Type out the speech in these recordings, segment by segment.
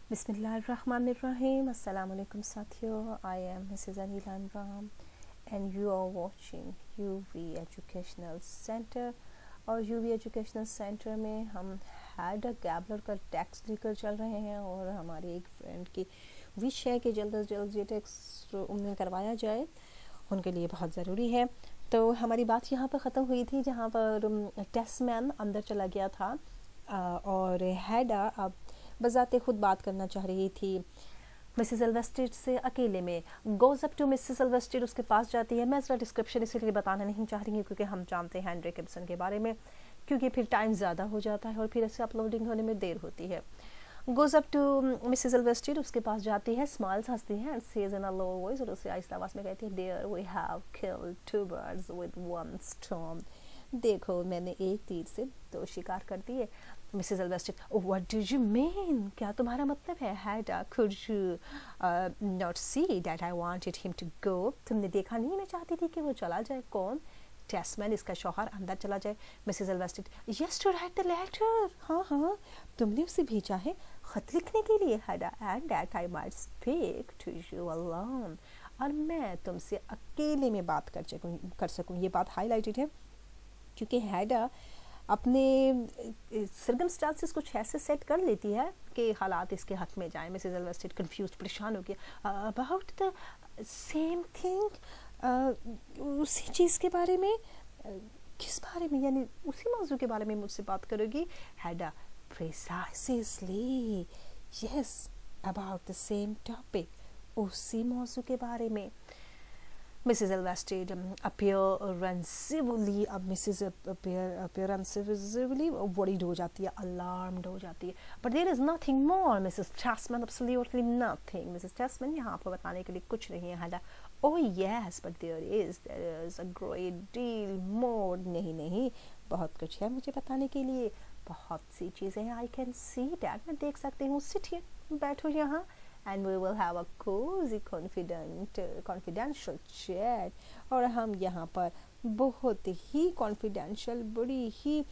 Bismillahirrahmanirrahim. Assalamu alaikum साथियों. I am Mrs. Anila Imran and you are watching UV Educational Center. और UV Educational Center में हम हैडा Gabler का text लेकर चल रहे हैं और हमारी एक फ्रेंड की विश है कि जल्द से जल्द ये टेक्स्ट उन्हें करवाया जाए, उनके लिए बहुत ज़रूरी है. तो हमारी बात यहाँ पर ख़त्म हुई थी जहाँ पर टेस्टमैन अंदर चला गया था और हैडा अब बजाते खुद बात करना चाह रही थी मिसेस एल्वेस्टेड से अकेले में. Goes up to Mrs Elvsted, उसके पास जाती है. मैं ज़रा डिस्क्रिप्शन इसलिए बताना नहीं चाह रही हूँ क्योंकि हम जानते हैं हेनरी गिब्सन के बारे में, क्योंकि फिर टाइम ज़्यादा हो जाता है और फिर ऐसे अपलोडिंग होने में देर होती है. Goes up to Mrs Elvsted, उसके पास जाती है, स्माइल्स हंसती है and says in a low voice, और उससे आहिस्ता आवाज़ में कहती है, dear we have killed 2 birds with 1 stone. देखो मैंने एक तीर से 2 शिकार कर दिए. Mrs Elvsted, what do you mean, क्या तुम्हारा मतलब है? Hedda, could you not see that I wanted him to go, तुमने देखा नहीं मैं चाहती थी कि वो चला जाए. कौन? टेस्टमैन, इसका शौहर अंदर चला जाए. Mrs Elvsted, yes to write the letter, हाँ हाँ तुमने उसे भेजा है खत लिखने के लिए. Hedda, and that I might speak to you alone, और मैं तुमसे अकेले में बात कर सकूँ. ये बात हाईलाइटेड है क्योंकि हैडा अपने सर्कमस्टांसेस कुछ ऐसे सेट कर लेती है कि हालात इसके हक में जाए. मिसेस एल्वेस्टेड कंफ्यूज, परेशान हो गया. अबाउट द सेम थिंग, उसी चीज़ के बारे में. किस बारे में, यानी उसी मौजू के बारे में मुझसे बात करोगी? Hedda, precisely yes, about the same topic, उसी मौजू के बारे में. Mrs. Elvested apprehensively, अब Mrs. apprehensively worried हो जाती है, alarmed हो जाती है. But there is nothing more, Mrs. Chasman, absolutely nothing. Mrs. Chasman यहाँ पर बताने के लिए कुछ नहीं है. हैडा, oh yes, but there is a great deal more. नहीं, बहुत कुछ है मुझे बताने के लिए, बहुत सी चीज़ें हैं. I can see that, मैं देख सकती हूँ. Sit here, बैठो यहाँ, and we will have a cozy confidential chat. और हम यहाँ पर बहुत ही confidential, बड़ी ही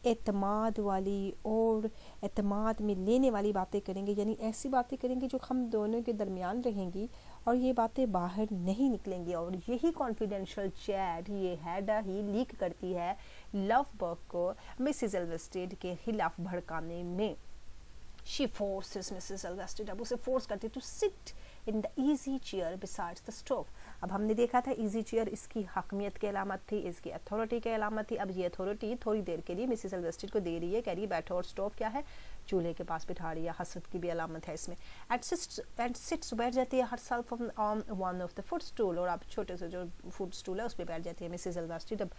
एतमाद वाली और एतमाद में लेने वाली बातें करेंगे, यानी ऐसी बातें करेंगे जो हम दोनों के दरमियान रहेंगी और ये बातें बाहर नहीं निकलेंगी. और यही कॉन्फिडेंशियल चैट ये हैडा ही लीक करती है लव बर्ग को मिसेस एल्वेस्टेड के खिलाफ भड़काने में. She forces Mrs. Elvested, अब उसे फोर्स करती है to sit in the easy chair besides the stove. अब हमने देखा था easy chair इसकी हकमियत की अलामत थी, इसकी अथॉरिटी की अलामत थी. अब ये अथॉरिटी थोड़ी देर के लिए मिसेस एल्वेस्टेड को दे रही है, कह रही है बैठो, और स्टोव क्या है, चूल्हे के पास बिठा रही है. हसरत की भी अलामत है इसमें. एंड सिट्स, बैठ जाती है herself on one of the footstool, और अब छोटे से जो फुट स्टूल है उस पर बैठ जाती है मिसेस एल्वेस्टेड. अब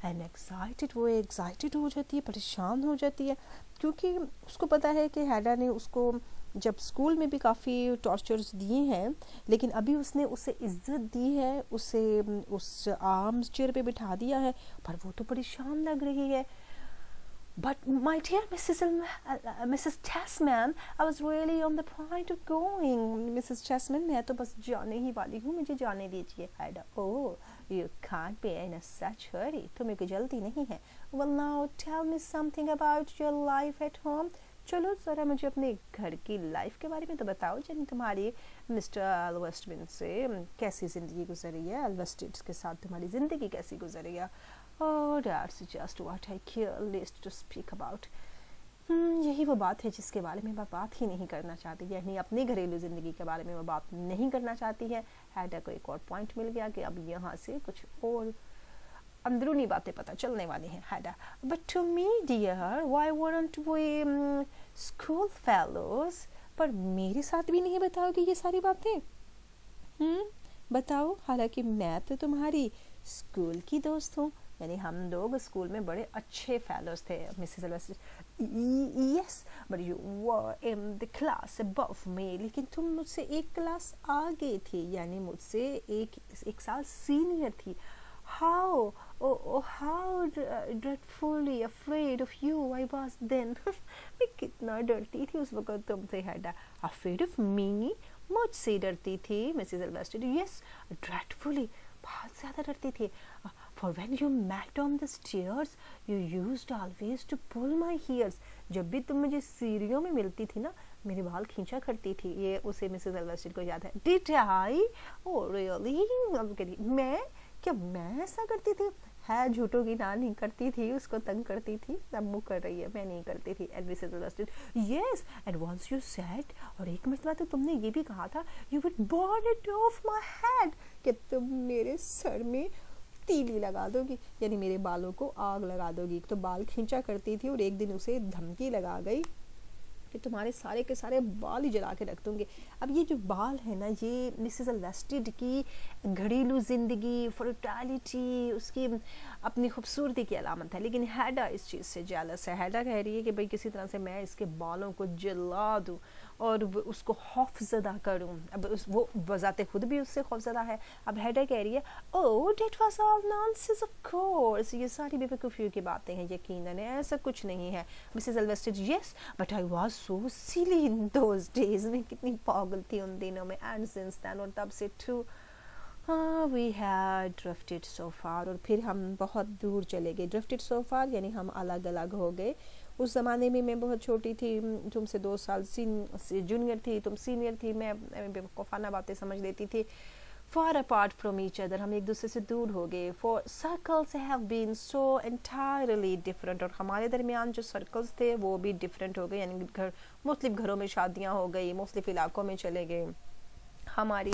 एंड एक्साइटेड, वो एक्साइटेड हो जाती है, परेशान हो जाती है, क्योंकि उसको पता है कि हैडा ने उसको जब स्कूल में भी काफ़ी टॉर्चर्स दिए हैं, लेकिन अभी उसने उसे इज्जत दी है, उसे उस आर्म्स चेयर पे बिठा दिया है, पर वो तो परेशान लग रही है. But my dear Mrs. Chasman, I was really on the point of going. Mrs. Chasman, मैं तो बस जाने ही वाली हूँ, मुझे जाने दीजिए. हैडा, oh, you can't be in a such hurry, तुम्हें कोई जल्दी नहीं है. Well now tell me something about your life at home. चलो ज़रा मुझे अपने घर की लाइफ के बारे में तो बताओ, यानी तुम्हारी मिस्टर एल्वेस्टेड से कैसी ज़िंदगी गुजरी है, एल्वेस्टेड के साथ तुम्हारी ज़िंदगी कैसी गुजरी है. Oh, that's just what I care least to speak about. यही वो बात है जिसके बारे में मैं बात ही नहीं करना चाहती, यानी अपनी घरेलू ज़िंदगी के बारे में वो बात नहीं करना चाहती है. हैडा को एक और पॉइंट मिल गया कि अब यहाँ से कुछ और अंदरूनी बातें पता चलने वाली हैं. Hedda, but to me dear, why weren't we school fellows, पर मेरे साथ भी नहीं बताओगे ये सारी बातें? बताओ, हालांकि मैं तो तुम्हारी स्कूल की दोस्त हूँ, यानी हम लोग स्कूल में बड़े अच्छे फेलोज थे. Mrs Elvsted, yes, but you were in the class above me, लेकिन तुम मुझसे एक क्लास आगे थी, यानी मुझसे एक साल सीनियर थी. How, oh, how dreadfully afraid of you I was then. मैं कितना डरती थी उस वक्त तुमसे. हैडा, afraid of me, मुझसे डरती थी मिसेस एल्वेस्टेड. Yes, dreadfully, बहुत ज़्यादा डरती थी. For when you met on the stairs, you used always to pull my hairs. जब भी तुम मुझे सीढ़ियों में मिलती थी ना, मेरे बाल खींचा करती थी, ये उसे मिसेस एल्वेस्टेड को याद है. Did I? Oh really? अब कह रही मैं, क्या मैं ऐसा करती थी? है झूठों की ना, नहीं करती थी, उसको तंग करती थी. अब मुँह कर रही है, मैं नहीं करती थी. And Mrs Elvsted, yes, and once you said, और एक मरतबा तो तुमने ये भी कहा था, you would burn it off my head, कि तुम मेरे सर में तीली लगा दोगी, यानी मेरे बालों को आग लगा दोगी. तो बाल खींचा करती थी और एक दिन उसे धमकी लगा गई कि तुम्हारे सारे के सारे बाल ही जला के रख दूंगी. अब ये जो बाल है ना, ये मिसेस एल्वेस्टेड की घरेलू ज़िंदगी, फर्टिलिटी, उसकी अपनी खूबसूरती की अलामत है. लेकिन हैडा इस चीज़ से जेलस है. हैडा कह रही है कि भाई किसी तरह से मैं इसके बालों को जला दूँ और उसको खौफज़दा करूँ. अब वो बज़ाते खुद भी उससे खौफज़दा है. अब हैडा कह रही है, oh that was all nonsense, of course, ये सारी बेवकूफ़ियों की बातें हैं, यकीनन ऐसा कुछ नहीं है. Mrs Elvsted, yes but I was so silly in those days, मैं कितनी पागल थी उन दिनों में. एंड सिंस देन, और तब से टू वी हैड ड्रिफ्टेड सो फार, और फिर हम बहुत दूर चले गए. ड्रिफ्टेड सो फार यानी हम अलग अलग हो गए. उस ज़माने में मैं बहुत छोटी थी, तुमसे 2 साल जूनियर थी, तुम सीनियर थी. मैं बेवकूफ़ाना बातें समझ लेती थी. far apart from each other, हम एक दूसरे से दूर हो गए. for circles have been so entirely different, और हमारे दरमियान जो सर्कल्स थे वो भी डिफरेंट हो गए. यानी घर मुख्तलिफ घरों में शादियाँ हो गई, मुख्तलिफ इलाकों में चले गए, हमारी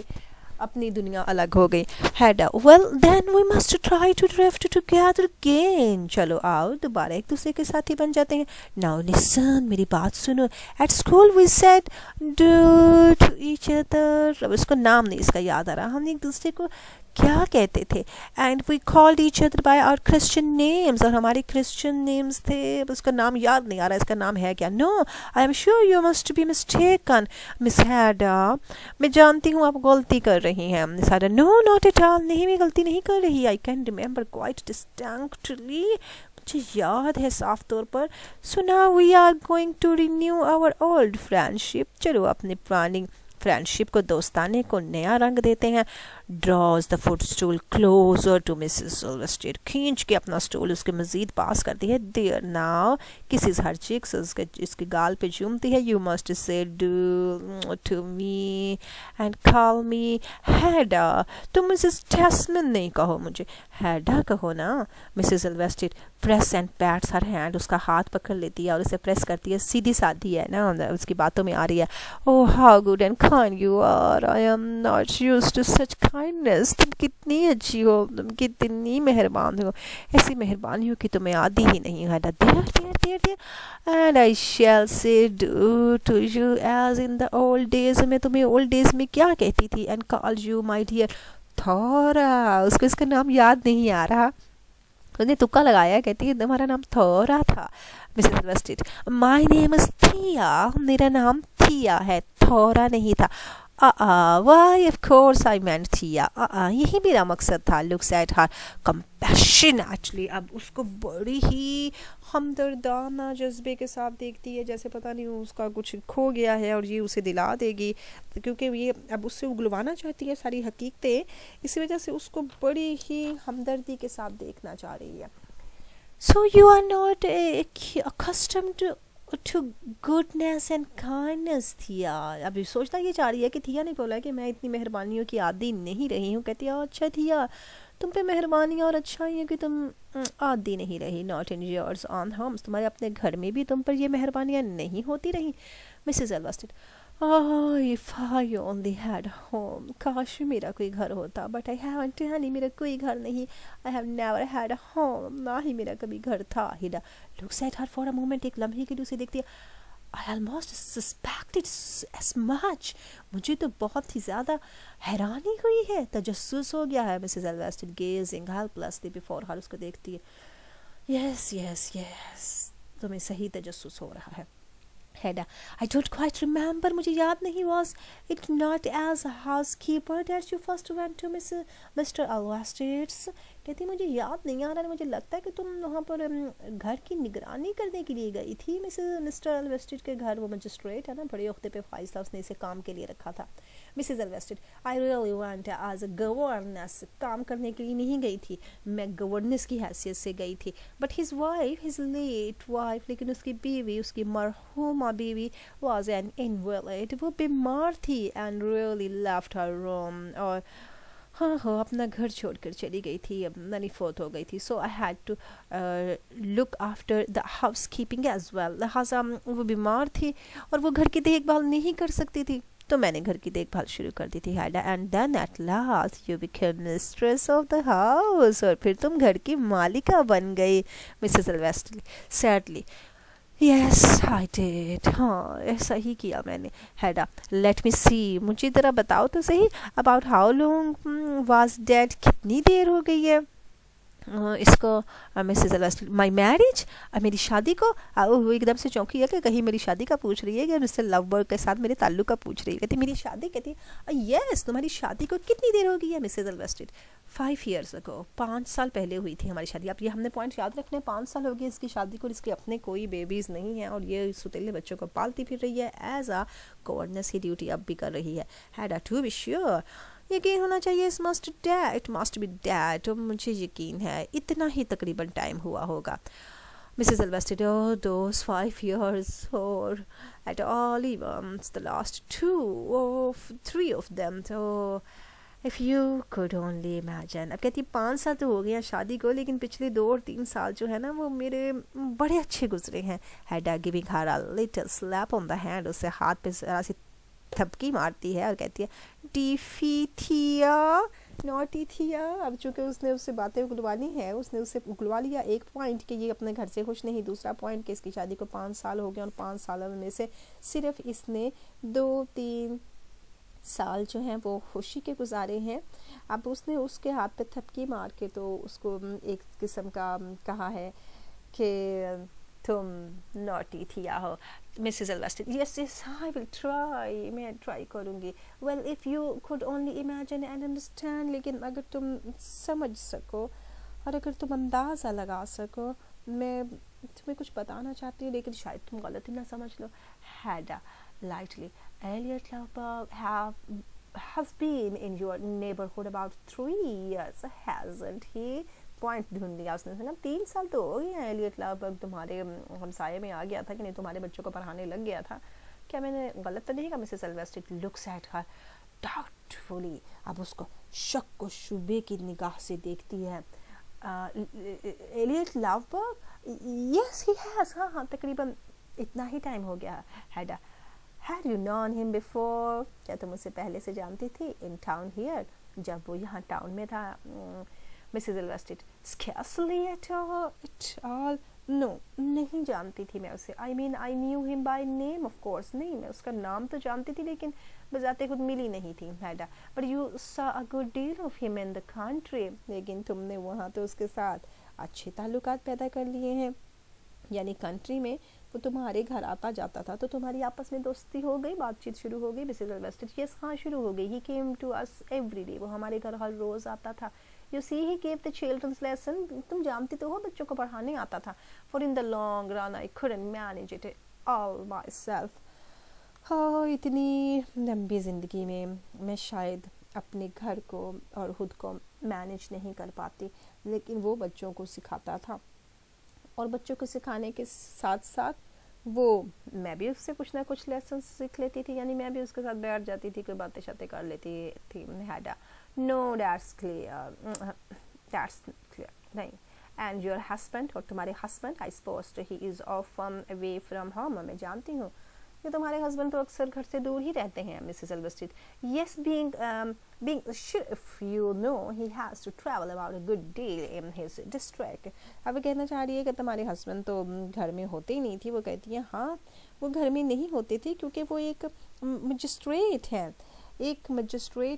अपनी दुनिया अलग हो गई. Hedda, well then we must try to drift together again, चलो आओ दोबारा एक दूसरे के साथी बन जाते हैं. नाउ लिसन, मेरी बात सुनो. At school we said du to each other, अब उसको नाम नहीं इसका याद आ रहा, हम एक दूसरे को क्या कहते थे. And we called each other by our Christian names, और हमारे क्रिश्चियन नेम्स थे. अब उसका नाम याद नहीं आ रहा, इसका नाम है क्या. No, I am sure you must be mistaken Miss Hedda, मैं जानती हूँ आप गलती कर रही हैं. Miss Hedda, no not at all, नहीं मैं गलती नहीं कर रही. I can remember quite distinctly, मुझे याद है साफ तौर पर. So now we are going to renew our old friendship, चलो अपनी पुरानी फ्रेंडशिप को, दोस्ताने को नया रंग देते हैं. Draws the foot stool closer to Mrs Elvsted, खींच के अपना स्टूल उसके मजीद पास करती है. There now kisses her cheeks, इसके गाल पे चूमती है. You must say du to me and call me Hedda, तुम मिसेस टेस्मन नहीं कहो मुझे, हैडा कहो ना. Mrs Elvsted presses and pats her hand, उसका हाथ पकड़ लेती है और उसे प्रेस करती है. सीधी साधी है ना, उसकी बातों में आ रही है. Oh how good and kind you are, I am not used to such kindness, तुम कितनी अच्छी हो, तुम कितनी मेहरबान हो, ऐसी मेहरबानियों की तुम्हें आदी ही नहीं है. There and I shall say du to you as in the old days, मैं तुम्हें ओल्ड डेज में क्या कहती थी. And call you my dear Thora, उसको इसका नाम याद नहीं आ रहा, उसने तुक्का लगाया, कहती है तुम्हारा नाम थोरा था. मिसेस एल्वेस्टेड, माय नेम इज थिया, मेरा नाम थिया है, थोरा नहीं था. वाई ऑफ कोर्स आई मेंट थिया, यही मेरा मकसद था. लुक्स एट हर कंपैशनेटली, अब उसको बड़ी ही हमदर्दाना जज्बे के साथ देखती है, जैसे पता नहीं उसका कुछ खो गया है और ये उसे दिला देगी, क्योंकि ये अब उससे उगलवाना चाहती है सारी हकीकतें, इसी वजह से उसको बड़ी ही हमदर्दी के साथ देखना चाह रही है. So you are not accustomed to goodness and kindness थिया. अभी सोचता ये चाह रही है कि थिया ने बोला कि मैं इतनी मेहरबानियों की आदी नहीं रही हूँ. कहती है अच्छा थिया, तुम पे मेहरबानियाँ और अच्छाइयों की तुम आदी नहीं रही. Not in your own homes, तुम्हारे अपने घर में भी तुम पर ये मेहरबानियाँ नहीं होती रही. Mrs Elvsted, if I only had home, काश मेरा कोई घर होता. बट आई हैवंट एनी, मेरा कोई घर नहीं. I have never had a home, ना ही मेरा कभी घर था. Hedda looks at her for a moment, एक लम्हे के लिए उसे देखती है. I almost suspected as much, मुझे तो बहुत ही ज़्यादा हैरानी हुई है, तजस्सुस हो गया है. Mrs Elvsted gazing helplessly before her, उसको देखती है. यस यस यस, तुम्हें सही तजस्सुस हो रहा है. Hedda, I don't quite remember, मुझे याद नहीं. Was it not as a housekeeper that you first went to Mr. Alvested's? کہتی مجھے یاد نہیں آ رہا ہے, مجھے لگتا ہے کہ تم وہاں پر گھر کی نگرانی کرنے کے لیے گئی تھی مسٹر الویسٹڈ کے گھر. وہ مجسٹریٹ ہے نا, بڑے عہدے پہ فائز تھا, اس نے اسے کام کے لیے رکھا تھا. Mrs Elvsted, I really went as a governess, کام کرنے کے لیے نہیں گئی تھی, میں گورنس کی حیثیت سے گئی تھی. But his wife, his late wife, لیکن اس کی بیوی, اس کی مرحومہ بیوی واز این انویلڈ, وہ بیمار تھی, اینڈ ریئلی لیفٹ ہر روم, اور ہاں اپنا گھر چھوڑ کر چلی گئی تھی, اب نانی فوت ہو گئی تھی. So I had to look after the housekeeping as well. لہٰذا وہ بیمار تھی اور وہ گھر کی دیکھ بھال نہیں کر سکتی تھی, تو میں نے گھر کی دیکھ بھال شروع کر دی تھی. And then at last you became mistress of the house, اور پھر تم گھر کی مالکہ بن گئی. Mrs Elvsted sadly, yes I did, ہاں ایسا ہی کیا میں نے. ہیڈا, لیٹ می سی, مجھے ذرا بتاؤ تو صحیح, about how long was dead, کتنی دیر ہو گئی ہے اس کو. مسز الویسٹلی, مائی میرج, میری شادی کو. وہ ایک دم سے چونکی ہے کہ کہیں میری شادی کا پوچھ رہی ہے کہ مسٹر لو برگ کے ساتھ میرے تعلق کا پوچھ رہی ہے. کہتی میری شادی, کہتی یس تمہاری شادی کو کتنی دیر ہو گئی ہے. مسز الویسٹڈ, 5 years ago, 5 سال پہلے ہوئی تھی ہماری شادی. اب یہ ہم نے پوائنٹ یاد رکھنے, 5 سال ہو گئے اس کی شادی کو, اس کے اپنے کوئی بیبیز نہیں ہیں, اور یہ ستیلے بچوں کو پالتی پھر رہی ہے, ایز اے گورنس کی ڈیوٹی اب بھی کر رہی ہے. ہیڈا, ٹو بی شیور, یقین ہونا چاہیے, اس مسٹ بی ڈیٹ, مجھے یقین ہے اتنا ہی تقریباً ٹائم ہوا ہوگا. مسز الویسٹڈ, دوز 5 years, اور at all events the last 2 or 3 of them, so if you could only imagine. اب کہتی 5 سال تو ہو گئے ہیں شادی کو, لیکن پچھلے 2 اور 3 سال جو ہے نا وہ میرے بڑے اچھے گزرے ہیں. Hedda giving her a little slap on the hand, اسے ہاتھ پہ ذرا سی تھپکی مارتی ہے اور کہتی ہے ٹیفی تھیا, نوٹی تھیا. اب چونکہ اس نے اس سے باتیں اگلوانی ہے, اس نے اسے اگلوا لیا. ایک پوائنٹ کہ یہ اپنے گھر سے خوش نہیں, دوسرا پوائنٹ کہ اس کی شادی کو 5 سال ہو گئے, اور 5 سالوں میں سے صرف اس نے 2-3 سال جو ہیں وہ خوشی کے گزارے ہیں. اب اس نے اس کے ہاتھ پہ تھپکی مار کے تو اس کو ایک قسم کا کہا ہے کہ تم نوٹی تھیا ہو. Mrs Elvsted, yes I will try, میں ٹرائی کروں گی. Well if you could only imagine and understand, لیکن اگر تم سمجھ سکو اور اگر تم اندازہ لگا سکو, میں تمہیں کچھ بتانا چاہتی ہوں لیکن شاید تم غلطی نہ سمجھ لو. ہیڈا lightly, Elliot Lovberg has been in your neighborhood about 3 years, hasn't he? Point ڈھونڈ لیا اس نے نا, 3 سال تو ہو گئے ہیں ایلیٹ لوبرگ تمہارے ہمسائے میں آ گیا تھا کہ نہیں, تمہارے بچوں کو پڑھانے لگ گیا تھا, کیا میں نے غلط تو نہیں کہا. Mrs Elvsted looks at her doubtfully, اب اس کو شک و شبے کی نگاہ سے دیکھتی ہے. ایلیٹ لوبرگ, یس ہی ہیز, ہاں تقریباً اتنا ہی ٹائم ہو گیا. ہیڈا, had you known him before, کیا تم اسے پہلے سے جانتی تھی. in town here, جب وہ یہاں ٹاؤن میں تھا. Mrs Elvsted, scarcely at all, no, نہیں جانتی تھی میں اسے. I mean I knew him by name, of course, نہیں میں اس کا نام تو جانتی تھی لیکن بذات خود ملی نہیں تھی. ہیڈا, but you saw a good deal of him in the country, لیکن تم نے وہاں تو اس کے ساتھ اچھے تعلقات پیدا کر لیے ہیں, یعنی کنٹری میں وہ تمہارے گھر آتا جاتا تھا تو تمہاری آپس میں دوستی ہو گئی, بات چیت شروع ہو گئی. مسز الویسٹڈ, یس ہاں شروع ہو گئی. He came to us every day, وہ ہمارے گھر ہر روز آتا تھا. You see, he gave the children's lesson, تم جانتی تو ہو بچوں کو پڑھانے آتا تھا. For in the long run I couldn't manage it all myself. اتنی لمبی زندگی میں میں شاید اپنے گھر کو اور خود کو مینیج نہیں کر پاتی, لیکن وہ بچوں کو سکھاتا تھا, اور بچوں کو سکھانے کے ساتھ ساتھ وہ میں بھی اس سے کچھ نہ کچھ لیسن سیکھ لیتی تھی, یعنی میں بھی اس کے ساتھ بیٹھ جاتی تھی, کوئی باتیں شاتیں کر لیتی تھی. ہیڈا, no, that's clear, نہیں. and your husband, اور تمہارے husband, I suppose he is off away from home, میں جانتی ہوں کہ تمہارے ہسبینڈ تو اکثر گھر سے دور ہی رہتے ہیں. Mrs Elvsted, yes, being if you know, he has to travel about a good deal in his district. اب وہ کہنا چاہ رہی ہے کہ تمہارے ہسبینڈ تو گھر میں ہوتے ہی نہیں تھی. وہ کہتی ہیں ہاں وہ گھر میں نہیں ہوتے تھے کیونکہ وہ ایک مجسٹریٹ ہے,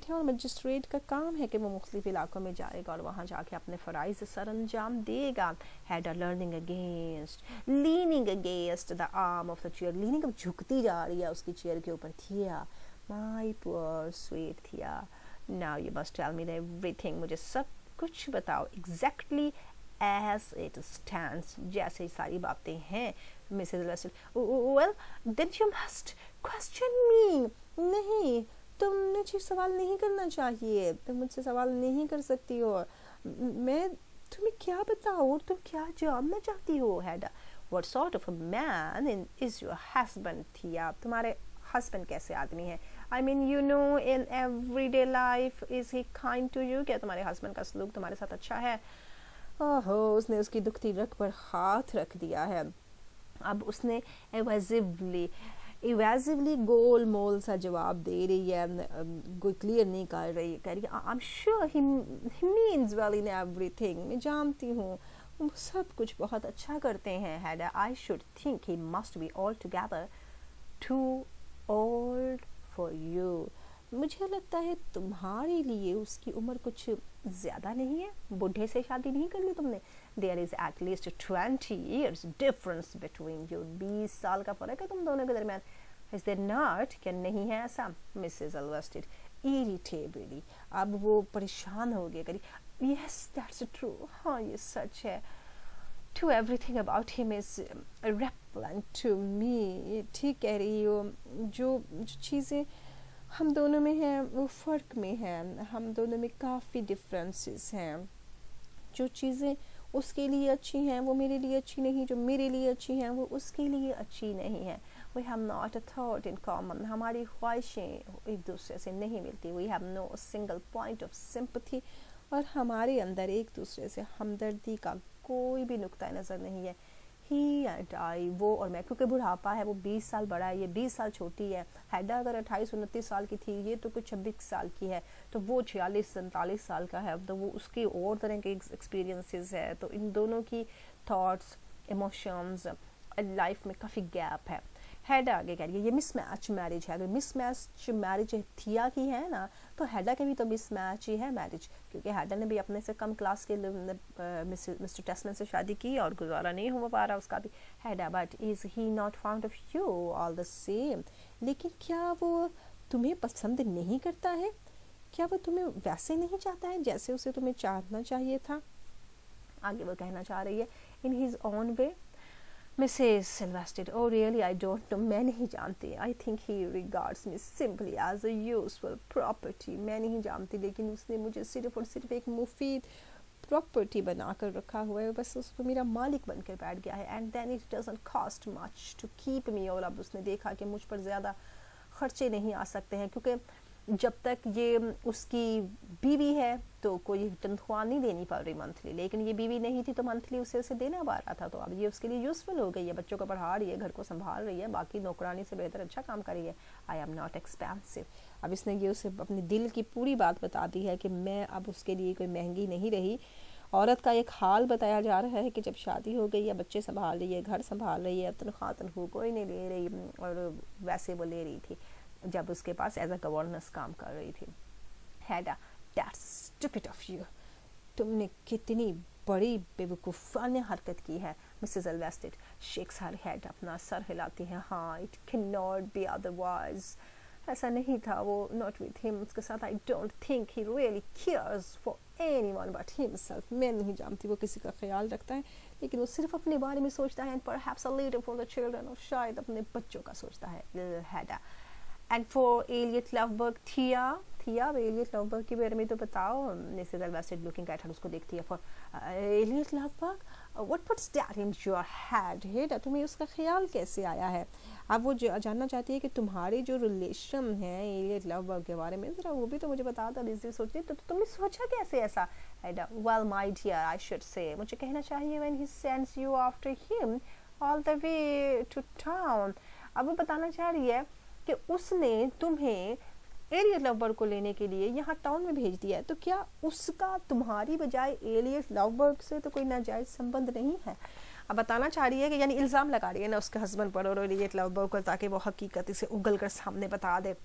اور مجسٹریٹ کا کام ہے کہ وہ مختلف علاقوں میں جائے گا اور وہاں جا کے اپنے فرائض سر انجام دے گا. Hedda learning leaning against the arm of the chair, leaning اب جھکتی جا رہی ہے اس کی چیئر کے اوپر. تھیا, مائی پور سویٹ تھیا, now you must tell me every thing, مجھے سب कुछ बताओ, exactly as it stands, जैसे सारी बातें हैं. Mrs. Weston, well, then you must question me. नहीं, तुम मुझे सवाल नहीं करना चाहिए, तुम मुझसे सवाल नहीं कर सकती हो. मैं तुम्हें क्या बताऊँ, तुम क्या जानना चाहती हो? हैडा, what sort of a man is your husband? थिया, तुम्हारे husband कैसे आदमी है? I mean, you know, in everyday life, is he kind to you? क्या तुम्हारे husband का सलूक तुम्हारे साथ अच्छा है? ओहो, उसने उसकी दुखती रग पर हाथ रख दिया है. अब उसने evasively गोल मोल सा जवाब दे रही है, कोई क्लियर नहीं कर रही, कह रही है I'm sure he means well in everything. मैं जानती हूँ वो सब कुछ बहुत अच्छा करते हैं. Hada, I should think he must be altogether too old for you. मुझे लगता है तुम्हारे लिए उसकी उम्र कुछ ज़्यादा नहीं है, बूढ़े से शादी नहीं कर ली तुमने. There is at least 20 years difference between you. 20 साल का फ़र्क है तुम दोनों के दरमियान. Is there not? क्या नहीं है ऐसा? Mrs. Alvested irritably, अब वो परेशान हो गए, करी yes, that's true. हाँ, ये सच है. To everything about him is repellent to me. ठीक कह रही हो. जो चीज़ें हम दोनों में हैं वो फ़र्क में हैं, हम दोनों में काफ़ी डिफरेंसेस हैं. जो चीज़ें उसके लिए अच्छी हैं वो मेरे लिए अच्छी नहीं, जो मेरे लिए अच्छी हैं वो उसके लिए अच्छी नहीं है. We have not a thought in common. हमारी ख्वाहिशें एक दूसरे से नहीं मिलती. We have no single point of sympathy. और हमारे अंदर एक दूसरे से हमदर्दी का कोई भी नुक्ता नज़र नहीं है. He and I, वो और मैं, क्योंकि बुढ़ापा है, वो 20 साल बड़ा है, ये 20 साल छोटी है. हैडा अगर 28-29 साल की थी, ये तो कुछ 26 साल की है, तो वो 46-47 साल का है, तो वो उसकी और तरह के एक्सपीरियंसेस है. तो इन दोनों की थॉट्स, इमोशंस, लाइफ में काफ़ी गैप है. हैडा आगे कह रही है ये मिसमैच मैरिज है. अगर मिसमैच मैरिज थिया की है ना, तो हैडा के भी तो मिसमैच ही है मैरिज, क्योंकि हैडा ने भी अपने से कम क्लास के मिस्टर टेस्टमैन से शादी की और गुजारा नहीं हो पा रहा उसका भी. Hedda, but is he not fond of you all the same? लेकिन क्या वो तुम्हें पसंद नहीं करता है? क्या वो तुम्हें वैसे नहीं चाहता है जैसे उसे तुम्हें चाहना चाहिए था? आगे वो कहना चाह रही है in his own way. Mrs. Sylvester, oh really, I don't know. मैं नहीं जानती. I think he regards me simply as a useful property. मैं नहीं जानती, लेकिन उसने मुझे सिर्फ और सिर्फ एक मुफीद प्रॉपर्टी बना कर रखा हुआ है, बस उसको मेरा मालिक बनकर बैठ गया है. And then it doesn't cost much to keep me. और अब उसने देखा कि मुझ पर ज़्यादा खर्चे नहीं आ सकते हैं, क्योंकि जब तक ये उसकी बीवी है तो कोई तनख्वाह नहीं देनी पड़ रही मंथली, लेकिन ये बीवी नहीं थी तो मंथली उसे देना पड़ रहा था. तो अब ये उसके लिए यूज़फुल हो गई है, बच्चों को पढ़ा रही है, घर को संभाल रही है, बाकी नौकरानी से बेहतर अच्छा काम कर रही है. आई एम नॉट एक्सपेंसिव. अब इसने ये उसे अपने दिल की पूरी बात बता दी है कि मैं अब उसके लिए कोई महंगी नहीं रही. औरत का एक हाल बताया जा रहा है कि जब शादी हो गई है, बच्चे संभाल रही है, घर संभाल रही है, तनख्वाह कोई नहीं ले रही, और वैसे वो ले रही थी जब उसके पास एज अ गवर्नेंस काम कर रही थी. हैडा, दैट्स स्टूपिड ऑफ यू. तुमने कितनी बड़ी बेवकूफ़ाना हरकत की है. मिसेस एल्वेस्टेड शेक्स हर हेड, अपना सर हिलाती हैं. हाँ, it can not be otherwise. ऐसा नहीं था वो, नॉट विथ हिम, उसके साथ. I don't think he really cares for anyone but himself. मैं नहीं जानती वो किसी का ख्याल रखता है, लेकिन वो सिर्फ अपने बारे में सोचता है. And perhaps a little for the children, और शायद अपने बच्चों का सोचता है. Hedda, and for Eilert Lovborg. Thea Eilert Lovborg के बारे में तो बताओ. Mrs Elvsted looking at her, उसको देखती है. For Eilert Lovborg, what puts that in your head? Hedda, तुम्हें उसका ख्याल कैसे आया है? अब वो जानना चाहती है कि तुम्हारे जो रिलेशन हैं एलियट लवबर्ग के बारे में, ज़रा वो भी तो मुझे बता दो. इसी सोचती तो तुमने सोचा कैसे ऐसा? Hedda, well my dear, I should say, मुझे कहना चाहिए when he sends you after him all the way to town. अब वो बताना चाह रही है कि उसने तुम्हें एलियट लवबर्ग को लेने के लिए यहाँ टाउन में भेज दिया है, तो क्या उसका तुम्हारी बजाय एलियट लवबर्ग से तो कोई नाजायज़ संबंध नहीं है? अब बताना चाह रही है कि यानी इल्ज़ाम लगा रही है ना उसके हस्बैंड पर और एलियट लवबर्ग को, ताकि वो हकीकत इसे उगल कर सामने बता दे,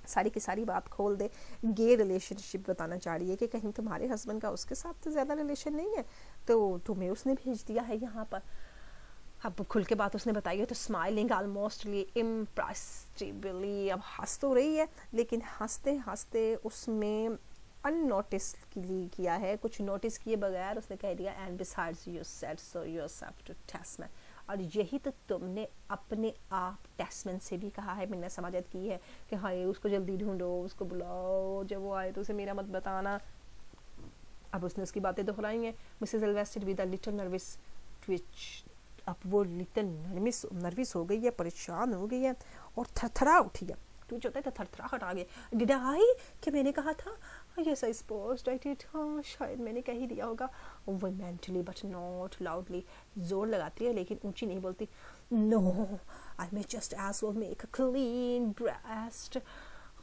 सारी की सारी बात खोल दे. गे रिलेशनशिप बताना चाह रही है कि कहीं तुम्हारे हस्बैंड का उसके साथ तो ज़्यादा रिलेशन नहीं है, तो तुम्हें उसने भेज दिया है यहाँ पर. अब खुल के बात उसने बताई है तो स्माइलिंग ऑलमोस्टली इम्प्रेसिबली, अब हंस तो रही है, लेकिन हंसते हंसते उसमें unnoticed किया है, कुछ नोटिस किए बगैर उसने कह दिया and besides you said so yourself to Tasman, और यही तो तुमने अपने आप टेस्टमैन से भी कहा है, मैंने समाजत की है कि हाय उसको जल्दी ढूंढो, उसको बुलाओ, जब वो आए तो उसे मेरा मत बताना। अब उसने उसकी बातें दोहराई हैं। Mrs Elvsted with a little nervous twitch, अब वो लिटिल नर्वस हो गई है, परेशान हो गई है और थरथरा उठी है। ट्विच होता है तो थरथराहट आ गई। डिड आई, कि मैंने कहा था? Yes I supposed I did, हाँ शायद मैंने कह ही दिया होगा। वो मेंटली बट नॉट लाउडली, जोर लगाती है लेकिन ऊंची नहीं बोलती। No I may just as well make a clean breast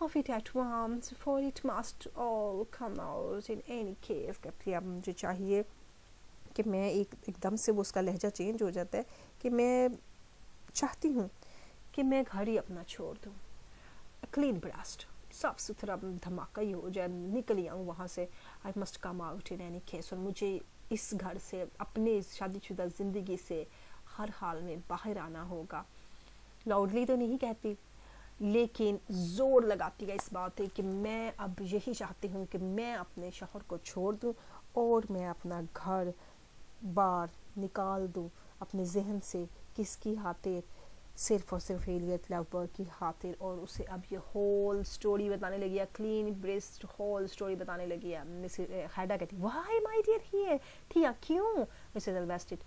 of it at once, for it must all come out in any case। कहती है अब मुझे चाहिए कि मैं एकदम से वो उसका लहजा चेंज हो जाता है कि मैं चाहती हूँ कि मैं घर ही अपना छोड़ दूँ, क्लीन ब्रेस्ट, साफ सुथरा धमाका ही हो जाए, निकल आऊँ वहाँ से। I must come out in any case, और मुझे इस घर से, अपने शादीशुदा ज़िंदगी से हर हाल में बाहर आना होगा। लाउडली तो नहीं कहती लेकिन ज़ोर लगाती है इस बात पे कि मैं अब यही चाहती हूँ कि मैं अपने शौहर को छोड़ दूँ और मैं अपना घर बार निकाल दूँ अपने जहन से, किसकी खातिर? सिर्फ और सिर्फ एलियट लवबर्ग की खातिर। और उसे अब ये होल स्टोरी बताने लगी है, क्लीन ब्रेस्ट होल स्टोरी बताने लगी है। मिसेस हैडा कहती why my dear here, Thea क्यों? Mrs Elvsted,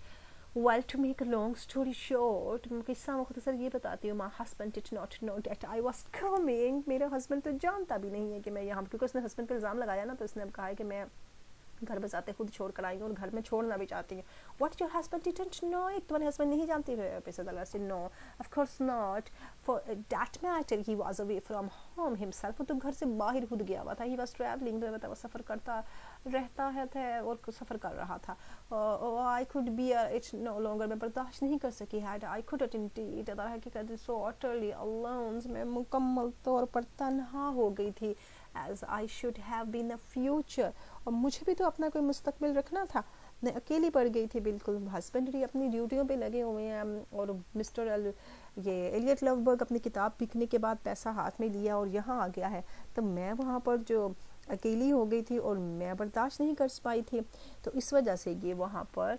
Well, to make a long story short, किस्सा मुख्तसर ये बताती हूँ, my husband did not know that I was coming। मेरा हस्बैंड तो जानता भी नहीं है कि मैं यहाँ, क्योंकि उसने हस्बैंड पे इल्ज़ाम लगाया ना, तो उसने अब कहा है कि मैं घर बसाते खुद छोड़ कर आई हूँ और घर में छोड़ना भी चाहती हूँ। What your husband didn't know it? तुम्हारे हस्बैंड नहीं जानते हुए? Mrs Elvsted, no, of course not. For that matter, he was away from home himself। वो तो घर से बाहर खुद गया हुआ था। He was traveling, वो सफ़र करता रहता है और सफ़र कर रहा था। I could bear it no longer, मैं बर्दाश्त नहीं कर सकी। I couldn't indeed, हकीकत so utterly alone, मैं मुकम्मल तौर पर तन्हा हो गई थी। As I should have been a future, और मुझे भी तो अपना कोई मुस्तकबिल रखना था। मैं अकेली पड़ गई थी बिल्कुल। हस्बैंड भी अपनी ड्यूटियों पे लगे हुए हैं और मिस्टर ये एलियट लवबर्ग अपनी किताब बिकने के बाद पैसा हाथ में लिया और यहाँ आ गया है, तो मैं वहाँ पर जो अकेली हो गई थी और मैं बर्दाश्त नहीं कर पाई थी, तो इस वजह से ये वहाँ पर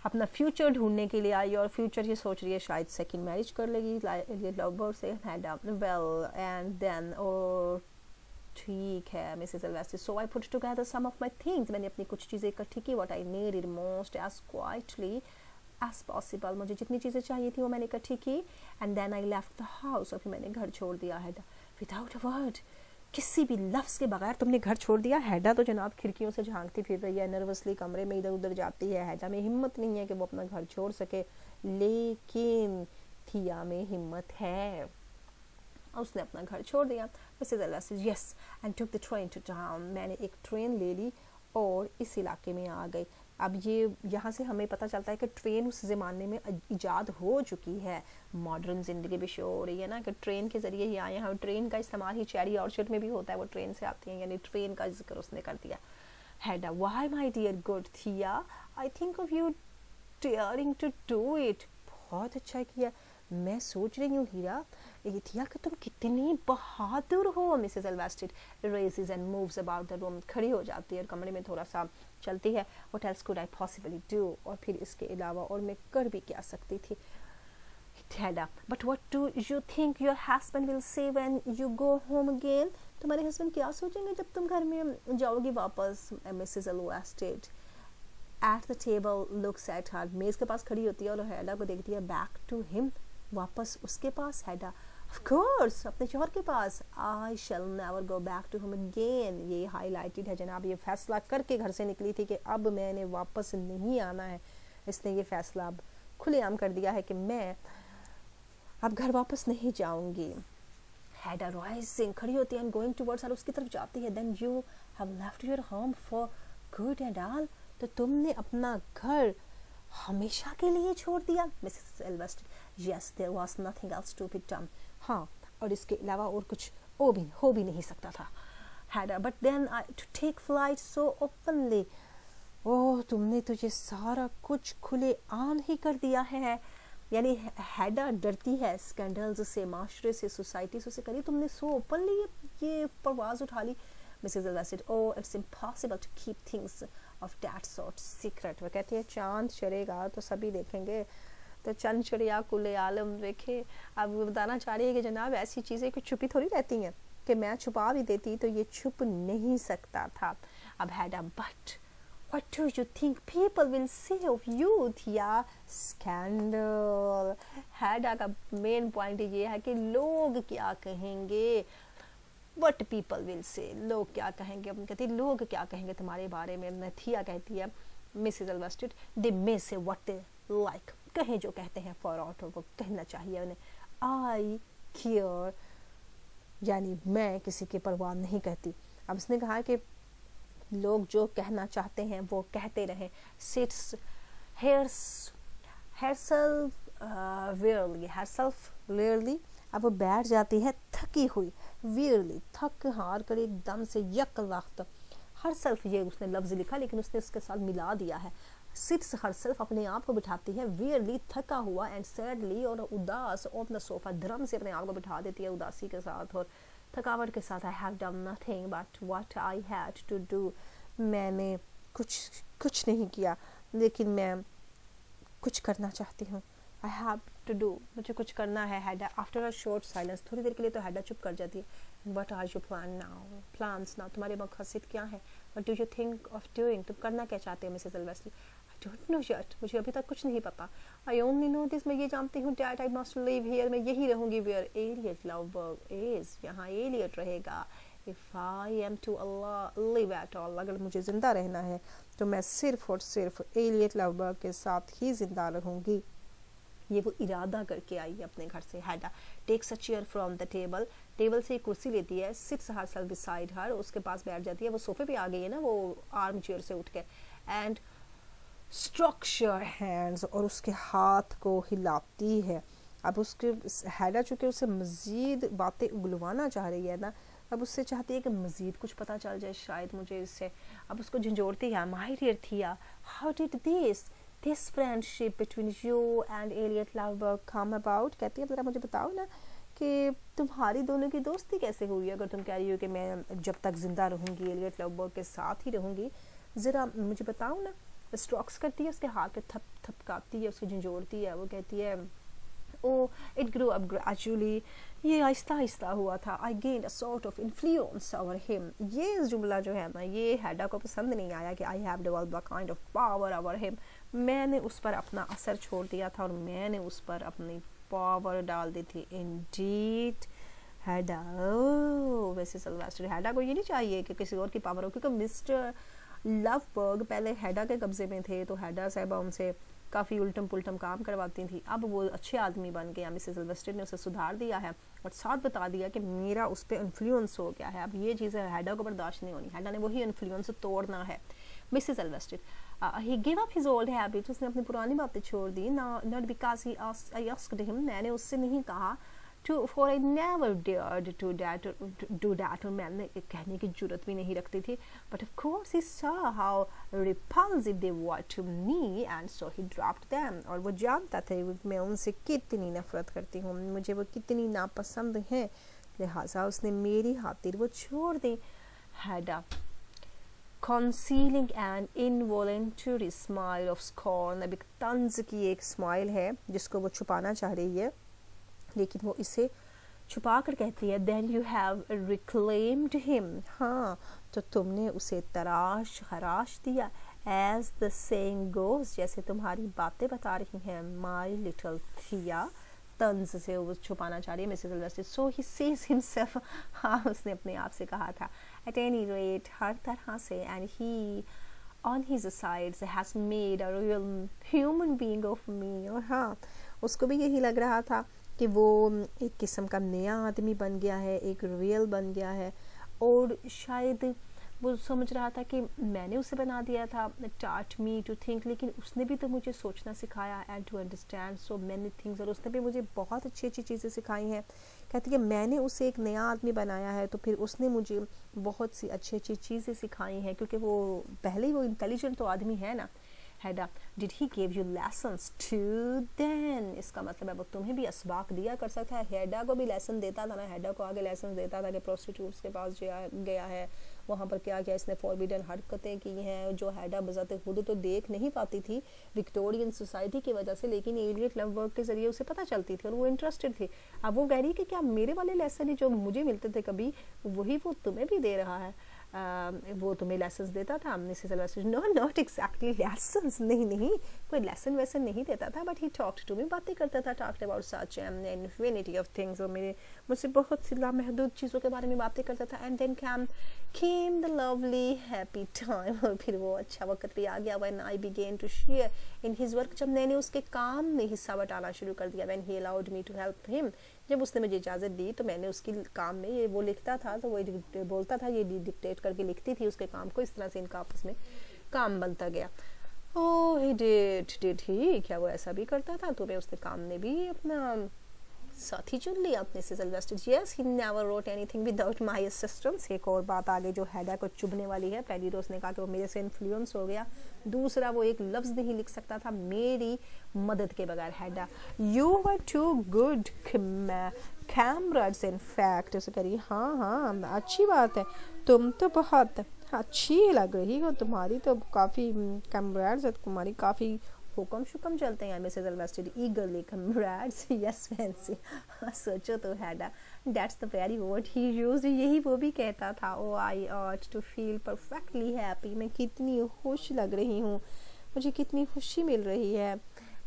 अपना फ्यूचर ढूंढने के लिए आई। और फ्यूचर ये सोच रही है शायद सेकंड मैरिज कर लेगी एलियट लवबर्ग से। वेल एंड देन, और ठीक है Mrs Elvsted, so I put together some of my things, मैंने अपनी कुछ चीज़ें इकट्ठी की। What I needed most as quietly as possible, मुझे जितनी चीज़ें चाहिए थी वो मैंने इकट्ठी की। And then I left the house, और फिर मैंने घर छोड़ दिया है विदाउट अ वर्ड, किसी भी लफ्ज़ के बगैर तुमने घर छोड़ दिया। हैडा तो जनाब खिड़कियों से झांकती फिर रही है, नर्वसली कमरे में इधर उधर जाती है। हैडा में हिम्मत नहीं है कि वो अपना घर छोड़ सके, लेकिन थिया में हिम्मत है। उसने अपना घर छोड़ दिया। Mrs Elvsted, yes, and took the train to town, मैंने एक ट्रेन ले ली और इस इलाके में आ गई। अब ये यहाँ से हमें पता चलता है कि ट्रेन उस ज़माने में इजाद हो चुकी है। मॉडर्न ज़िंदगी भी शो हो रही है ना कि ट्रेन के ज़रिए ही आए हैं। ट्रेन का इस्तेमाल ही चेरी ऑर्चर्ड में भी होता है, वो ट्रेन से आती हैं, यानी ट्रेन का जिक्र उसने कर दिया। Hedda, why my dear good Thea, I think of you daring to do it, बहुत अच्छा किया। मैं सोच रही हूँ हीरा, ये थिया कि तुम कितनी बहादुर हो। Mrs Elvsted rises and moves about the room, खड़ी हो जाती है और कमरे में थोड़ा सा चलती है। What else could I possibly do, और फिर इसके अलावा और मैं कर भी क्या सकती थी। Hedda, but what do you think your husband will say when you go home again, तुम्हारे हस्बैंड क्या सोचेंगे जब तुम घर में जाओगी वापस? Mrs Elvsted at the table looks at her, मेज़ के पास खड़ी होती है और हैडा को देखती है। बैक टू हिम, वापस उसके पास। हैडा, ऑफ कोर्स अपने शौहर के पास। I shall never go back to him again, ये हाईलाइटेड है जनाब, ये फैसला करके घर से निकली थी कि अब मैंने वापस नहीं आना है। इसने ये फैसला अब खुलेआम कर दिया है कि मैं अब घर वापस नहीं जाऊंगी। हैडा राइजिंग, खड़ी होती है एंड गोइंग टुवर्ड्स हर, उसकी तरफ जाती है। Then you have left your home for good and all, तो तुमने अपना घर हमेशा के लिए छोड़ दिया? Mrs Elvsted, yes, there was nothing else to be done, हाँ, और इसके अलावा और कुछ हो भी नहीं सकता था। Hedda, but then I to take flight so openly, ओह तुमने तो ये सारा कुछ खुले आम ही कर दिया है। यानी हैडा डरती है स्कैंडल्स से, माशरे से, सोसाइटी से, करी तुमने सो ओपनली ये परवाज़ उठा ली। Mrs. Elva said, oh, it's impossible to keep things of that sort secret. وہ کہتی ہے چاند چڑھے گا تو سبھی دیکھیں گے, تو چند چڑیا کل عالم دیکھے. اب وہ بتانا چاہ رہی ہے کہ جناب ایسی چیزیں کچھ چھپی تھوڑی رہتی ہیں کہ میں چھپا بھی دیتی تو یہ چھپ نہیں سکتا تھا. اب ہیڈا, but what do you think people will say of you, Thea? Scandal. ہیڈا کا مین پوائنٹ یہ ہے کہ لوگ کیا کہیں گے. What people will say, لوگ کیا کہیں گے. کہتی لوگ کیا کہیں گے تمہارے بارے میں. تھیا کہتی ہے Mrs الوسٹڈ, they may say what they like, کہیں جو کہتے ہیں فار آؤٹ, وہ کہنا چاہیے انہیں. I care, یعنی میں کسی کی پرواہ نہیں کرتی. اب اس نے کہا کہ لوگ جو کہنا چاہتے ہیں وہ کہتے رہیں. sits herself wearily, اب وہ بیٹھ جاتی ہے تھکی ہوئی. ویئرلی, تھک ہار کر ایک دم سے یک وقت. ہر سیلف, یہ اس نے لفظ لکھا لیکن اس نے اس کے ساتھ ملا دیا ہے. سٹس ہر سیلف, اپنے آپ کو بٹھاتی ہے. ویئرلی, تھکا ہوا. اینڈ سیڈلی, اور اداس. آن دا صوفہ, دھرم سے اپنے آپ کو بٹھا دیتی ہے اداسی کے ساتھ اور تھکاوٹ کے ساتھ. I have done nothing but what I had to do. میں نے کچھ نہیں کیا لیکن میں کچھ کرنا چاہتی ہوں. I have to do, مجھے کچھ کرنا ہے. ہیڈا, after a short silence, تھوڑی دیر کے لیے تو ہیڈا چپ کر جاتی ہے. What are your plans now? تمہارے مقاصد کیا ہیں. What do you think of doing? تم کرنا کیا چاہتے ہو Mrs الویسلی. I don't know yet, مجھے ابھی تک کچھ نہیں پتا. I only know this, میں یہ جانتی ہوں that I must live here, میں یہی رہوں گی. Where Elliot Lovberg is, یہاں ایلیٹ رہے گا. If I am to live at all, اگر مجھے زندہ رہنا ہے تو میں صرف اور صرف ایلیٹ لوبرگ کے ساتھ ہی زندہ رہوں گی. یہ وہ ارادہ کر کے آئی ہے اپنے گھر سے. ہیڈا takes a chair from the table, table سے ایک کرسی لیتی ہے. سٹس ہر سیلف بسائڈ ہر, اس کے پاس بیٹھ جاتی ہے. وہ صوفے پہ آ گئی ہے نا, وہ آرم چیئر سے اٹھ کے. اینڈ اسٹرکچر ہینڈز, اور اس کے ہاتھ کو ہلاتی ہے. اب اس کے ہیڈا چونکہ اسے مزید باتیں اگلوانا چاہ رہی ہے نا, اب اس سے چاہتی ہے کہ مزید کچھ پتہ چل جائے شاید مجھے اس سے. اب اس کو جھنجھوڑتی ہے. My dear Thea, how did this friendship between you and Elliot Lovberg come about? کہتی ہے ذرا مجھے بتاؤ نا کہ تمہاری دونوں کی دوستی کیسے ہوئی. اگر تم کہہ رہی ہو کہ میں جب تک زندہ رہوں گی ایلیٹ لوبرگ کے ساتھ ہی رہوں گی, ذرا مجھے بتاؤ نا. اسٹروکس کرتی ہے اس کے ہاتھ پہ, تھپکاتی ہے, اس کو جھنجھوڑتی ہے. وہ کہتی ہے oh it grew up gradually, یہ آہستہ آہستہ ہوا تھا. I gained a sort of influence over him. یہ جملہ جو ہے نا, یہ ہیڈا کو پسند نہیں آیا کہ I have developed a kind of power over him. میں نے اس پر اپنا اثر چھوڑ دیا تھا اور میں نے اس پر اپنی پاور ڈال دی تھی. Indeed, ہیڈا, مسز الویسٹر, ہیڈا کو یہ نہیں چاہیے کہ کسی اور کی پاور ہو, کیونکہ مسٹر لوبرگ پہلے ہیڈا کے قبضے میں تھے تو ہیڈا صاحبہ ان سے کافی الٹم پلٹم کام کرواتی تھی. اب وہ اچھے آدمی بن گیا. مسز الویسٹر نے اسے سدھار دیا ہے اور ساتھ بتا دیا کہ میرا اس پہ انفلوئنس ہو گیا ہے. اب یہ چیزیں ہیڈا کو برداشت نہیں ہونی. ہیڈا نے وہی انفلوئنس توڑنا ہے. Mrs Elvsted, he gave up his old habits, اس نے اپنی پرانی باتیں چھوڑ دی. not because I asked him, میں نے اس سے نہیں کہا. for I never dared to do that, اور میں نے کہنے کی جرت بھی نہیں رکھتی تھی. but of course he saw how repulsive they were to me and so he dropped them. اور وہ جانتا تھا میں ان سے کتنی نفرت کرتی ہوں, مجھے وہ کتنی ناپسند ہیں, لہٰذا اس نے میری خاطر وہ چھوڑ دی. ہیڈا concealing an involuntary smile of scorn, اب ایک طنز کی ایک اسمائل ہے جس کو وہ چھپانا چاہ رہی ہے لیکن وہ اسے چھپا کر کہتی ہے then you have reclaimed him, ہاں تو تم نے اسے تراش خراش دیا. as the saying goes, جیسے تمہاری باتیں بتا رہی ہیں. my little Thea, طنز سے وہ چھپانا چاہ رہی ہے Mrs الویسٹر. so he sees himself, ہاں اس نے اپنے آپ سے کہا تھا. at any rate, ہر طرح سے. and he on his sides has made a real human being of me, اور ہاں اس کو بھی یہی لگ رہا تھا کہ وہ ایک قسم کا نیا آدمی بن گیا ہے, ایک ریئل بن گیا ہے. اور شاید وہ سمجھ رہا تھا کہ میں نے اسے بنا دیا تھا. taught me to think, لیکن اس نے بھی تو مجھے سوچنا سکھایا. and to understand so many things, اور اس نے بھی مجھے بہت اچھی اچھی چیزیں سکھائی ہیں. کہتی کہ میں نے اسے ایک نیا آدمی بنایا ہے تو پھر اس نے مجھے بہت سی اچھی اچھی چیزیں سکھائی ہیں, کیونکہ وہ پہلے ہی وہ انٹیلیجنٹ تو آدمی ہے نا. Hedda did he give you lessons too then, इसका मतलब है वो तुम्हें भी असबाक दिया कर सकता है। हैडा को भी लेसन देता था ना, हैडा को आगे लेसन देता था कि प्रोस्टिट्यूट्स के पास गया है, वहाँ पर क्या क्या इसने फॉरबिडन हरकतें की हैं, जो हैडा बजाते खुद तो देख नहीं पाती थी विक्टोरियन सोसाइटी की वजह से, लेकिन एलियट लवबर्ग के ज़रिए उसे पता चलती थी और वो इंटरेस्टेड थी। अब वो कह रही कि क्या मेरे वाले लेसन ही जो मुझे मिलते थे कभी, वही वो तुम्हें भी दे रहा है, वो तुम्हें लेसन्स देता था। Mrs Elvsted no not exactly lessons, नहीं कोई लेसन वैसन नहीं देता था, but he talked to me, बातें करता था, talked about such infinity of things, और मुझसे बहुत सी लामहदूद चीज़ों के बारे में बातें करता था। And then came the lovely happy time, और फिर वो अच्छा वक्त भी आ गया when I began to share in his work, जब मैंने उसके काम में हिस्सा बटाना शुरू कर दिया। when he allowed me to help him, जब उसने मुझे इजाज़त दी तो मैंने उसकी काम में, ये वो लिखता था तो वो बोलता था, ये डिक्टेट करके लिखती थी उसके काम को, इस तरह से इनका आपस में काम बनता गया। ओह ही डिड ही, क्या वो ऐसा भी करता था? तो मैं उसके काम में भी अपना साथी चुन लिया अपने से Elvsted. Yes he never wrote anything without my assistance. एक और बात आगे जो हैडा को चुभने वाली है, पहली तो उसने कहा कि वो मेरे से इन्फ्लुएंस हो गया, दूसरा वो एक लफ्ज़ नहीं लिख सकता था मेरी मदद के बगैर। Hedda you were too good comrades in fact, उसे करी हाँ अच्छी बात है, तुम तो बहुत अच्छी लग रही हो, तुम्हारी तो काफ़ी कैमराड्स है, तुम्हारी काफ़ी हुक्म शुक्म चलते हैं। Mrs Elvsted eagerly comrades, yes fancy. सोचो तो Hedda, that's the very word he used, यही वो भी कहता था। Oh I ought to feel perfectly happy, मैं कितनी खुश लग रही हूँ, मुझे कितनी खुशी मिल रही है।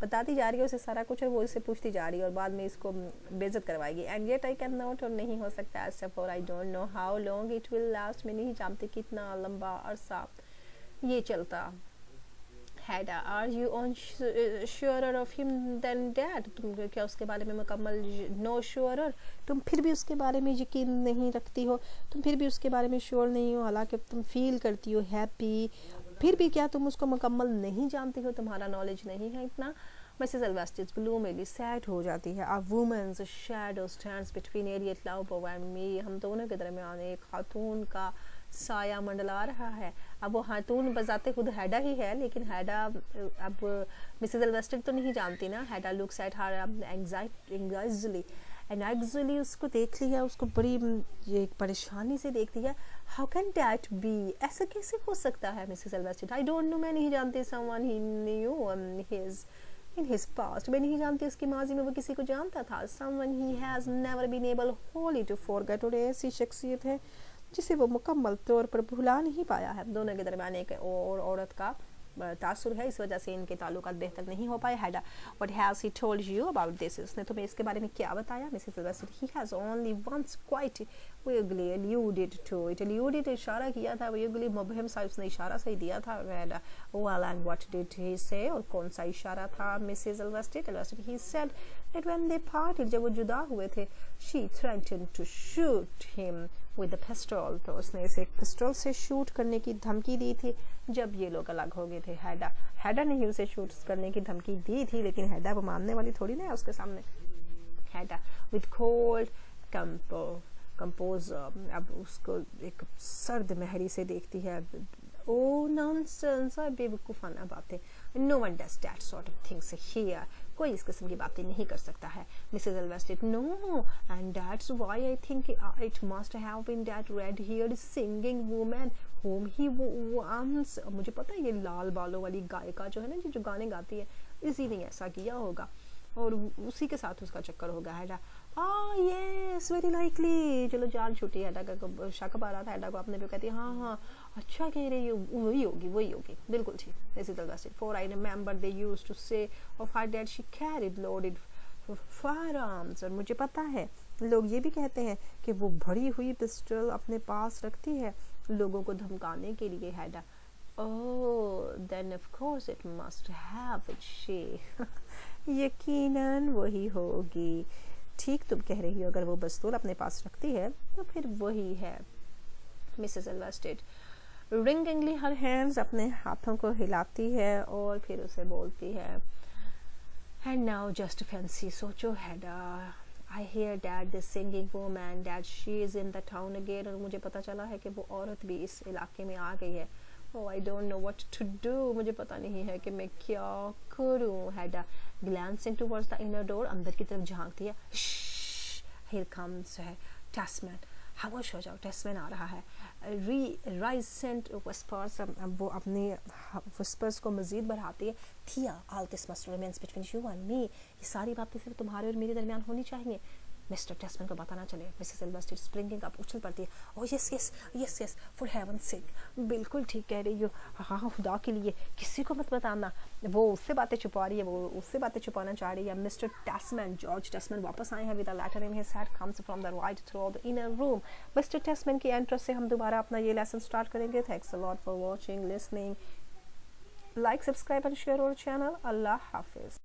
बताती जा रही है उसे सारा कुछ और वो इससे पूछती जा रही है और बाद में इसको बेइज्जत करवाएगी। And yet I can not, और नहीं हो सकता ऐसा, for I don't know how long it will last, मैं नहीं जानती कितना लंबा अरसा ये चलता। Hedda are you on surer of him then that, तुम क्या उसके बारे में मुकम्मल नो श्योरर, तुम फिर भी उसके बारे में यकीन नहीं रखती हो, तुम फिर भी उसके बारे में श्योर नहीं हो, हालांकि तुम फील करती हो हैप्पी, फिर भी क्या तुम उसको मुकम्मल नहीं जानती हो, तुम्हारा नॉलेज नहीं है इतना। मिसेस एल्वेस्टेड ग्लूमली सैड हो जाती है। A woman's shadow stands between Eilert Lovborg and me, हम दोनों के दरमियान एक खातून का साया मंडला रहा है। अब वो खातून बजाते खुद हैडा ही है, लेकिन हैडा अब मिसेस एल्वेस्टेड तो नहीं जानती ना। Hedda looks at her anxiously and actually उसको देख लिया, उसको बड़ी एक परेशानी से देखती है। हाउ कैन डैट बी, ऐसा कैसे हो सकता है मिसेस एल्वेस्टेड? आई डोंट नो, मैं नहीं जानती। Someone he new in his past, मैं नहीं जानती उसकी माजी में वो किसी को जानता था। Someone he has never been able wholly to forget, और ऐसी शख्सियत है जिसे वो मुकम्मल तौर पर भुला नहीं पाया है। दोनों के दरमियान एक और औरत का तासुर है, इस वजह से इनके ताल्लुकात बेहतर नहीं हो पाए। Hedda what has he told you about this, उसने तुम्हें इसके बारे में क्या बताया? Mrs Elvsted he has only once quite vaguely alluded to it, alluded इशारा किया था, विगली मुबहम सा उसने इशारा सही दिया था। हैडा well and what did he say, और कौन सा इशारा था? Mrs Elvsted he said that when they parted, जब वो जुदा हुए थे, she threatened to shoot him with a pistol, तो उसने इसे एक पिस्टल से शूट करने की धमकी दी थी जब ये लोग अलग हो गए थे। हैडा ने ही उसे शूट करने की धमकी दी थी, लेकिन हैडा वो मानने वाली थोड़ी ना है उसके सामने। हैडा विद कोल्ड कंपोजर, अब उसको एक सर्द महरी से देखती है। ओ नॉनसेंस, बेवकूफ़ाना बातें, no one does that sort of things here, कोई इस किस्म की बातें नहीं कर सकता है। Mrs Elvsted no, and that's why I think it must have been that red haired singing woman whom he once, मुझे पता है ये लाल बालों वाली गायिका जो है ना, जो गाने गाती है, इसी ने ऐसा किया होगा और उसी के साथ उसका चक्कर होगा। हैडा यस वेरी लाइकली, चलो जान छूटी। हैडा का शक आ रहा था हैडा को अपने पे, कहती है हाँ अच्छा कह रही हो, वही होगी बिल्कुल ठीक। Mrs Elvsted for I remember they used to say of her that she carried loaded firearms, और मुझे पता है लोग ये भी कहते हैं कि वो भरी हुई पिस्टल अपने पास रखती है लोगों को धमकाने के लिए। Hedda oh then of course it must have it she, यकीनन वही होगी। ठीक तुम कह रही हो, अगर वो पिस्तौल अपने पास रखती है तो फिर वही है। मिसेस एल्वेस्टेड रिंगिंगली हर हैंड्स, अपने हाथों को हिलाती है और फिर उसे बोलती है एंड नाउ जस्ट फैंसी, सोचो Hedda, I hear that this singing woman that she is in the town again, और मुझे पता चला है कि वो औरत भी इस इलाके में आ गई है। Oh, I don't know what to do. مجھے پتہ نہیں ہے کہ میں کیا کروں. Hedda glancing towards the inner door, اندر کی طرف جھانکتی ہے. Here comes Tasman. خاموش ہو جاؤ, ٹیسمن آ رہا ہے. Risent whispers, وہ اپنی whispers کو مزید بڑھاتی ہے. Thea, all this must remain between you and me. یہ ساری باتیں صرف تمہارے اور میرے درمیان ہونی چاہیے. مسٹر ٹیسمن کو پتہ نہ چلے. مسز ایلبرسٹیڈ اسپرنگنگ اپ, اچھل پڑتی ہے. اوہ یس یس یس یس, فار ہیون سیک, بالکل ٹھیک کہہ رہی ہو. ہاں خدا کے لیے کسی کو مت بتانا. وہ اس سے باتیں چھپا رہی ہے, وہ اس سے باتیں چھپانا چاہ رہی ہے. مسٹر ٹیسمن, جارج ٹیسمن واپس آئے ہیں with a letter in his hand, comes from the right through the inner room. Mr Tesman کی انٹرس سے ہم دوبارہ اپنا یہ لیسن سٹارٹ کریں گے. Thanks a lot for watching, listening. Like, subscribe and share our channel. اللہ حافظ.